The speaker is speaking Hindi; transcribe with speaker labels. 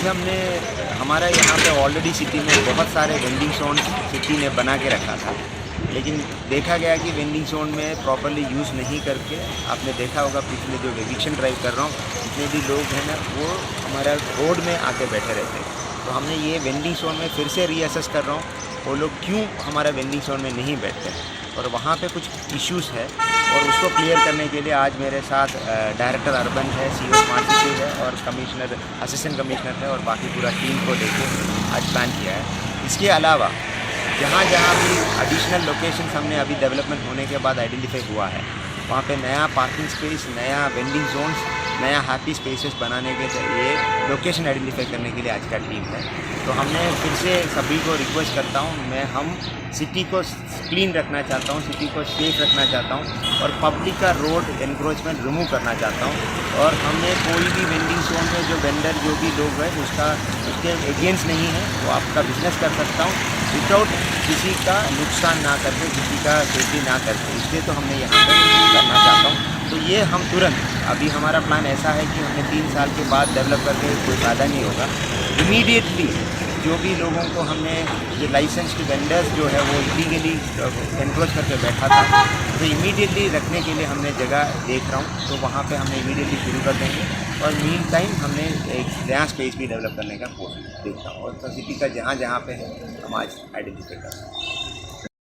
Speaker 1: आज हमने हमारा यहाँ पे ऑलरेडी सिटी में बहुत सारे वेंडिंग जोन सिटी ने बना के रखा था, लेकिन देखा गया कि वेंडिंग जोन में प्रॉपरली यूज़ नहीं करके, आपने देखा होगा पिछले जो एविक्शन ड्राइव कर रहा हूँ जितने भी लोग हैं ना वो हमारा रोड में आके बैठे रहते हैं। तो हमने ये वेंडिंग जोन में फिर से रीअसेस कर रहा हूँ वो लोग क्यों हमारा वेंडिंग जोन में नहीं बैठते और वहाँ पे कुछ इश्यूज़ है और उसको क्लियर करने के लिए आज मेरे साथ डायरेक्टर अर्बन है, CEO स्मार्ट सिटी है और कमिश्नर असिस्टेंट कमिश्नर है और बाकी पूरा टीम को लेके आज प्लान किया है। इसके अलावा जहाँ जहाँ भी एडिशनल लोकेशन हमने अभी डेवलपमेंट होने के बाद आइडेंटिफाई हुआ है वहाँ पे नया पार्किंग स्पेस, नया वेंडिंग जोन्स, नया हैप्पी स्पेसेस बनाने के लिए लोकेशन आइडेंटिफाई करने के लिए आज का टीम है। तो हमने फिर से सभी को रिक्वेस्ट करता हूँ, हम सिटी को क्लीन रखना चाहता हूँ, सिटी को सेफ रखना चाहता हूँ और पब्लिक का रोड एनक्रोचमेंट रिमूव करना चाहता हूँ। और हमने कोई भी वेंडिंग जोन में जो वेंडर जो भी लोग हैं उसके अगेंस्ट नहीं है, वो आपका बिजनेस कर सकता हूँ विदाउट किसी का नुकसान ना करके, किसी का सेफ्टी ना करके, इसलिए तो हमने यहाँ पर करना चाहता हूँ। तो ये हम तुरंत, अभी हमारा प्लान ऐसा है कि हमने 3 साल के बाद डेवलप करके कोई फ़ायदा नहीं होगा, इमीडिएटली जो भी लोगों को हमने जो लाइसेंस्ड वेंडर्स जो है वो इलीगली एनक्रोच करके बैठा था तो इमीडिएटली रखने के लिए हमने जगह देख रहा हूँ, तो वहाँ पे हमने इमीडिएटली शुरू कर देंगे और मीन टाइम हमने एक नया स्पेस भी डेवलप करने का कोशिश देख रहा हूँ और सिटी का जहाँ जहाँ पे है हम आज आइडेंटिफाई कर रहे हैं।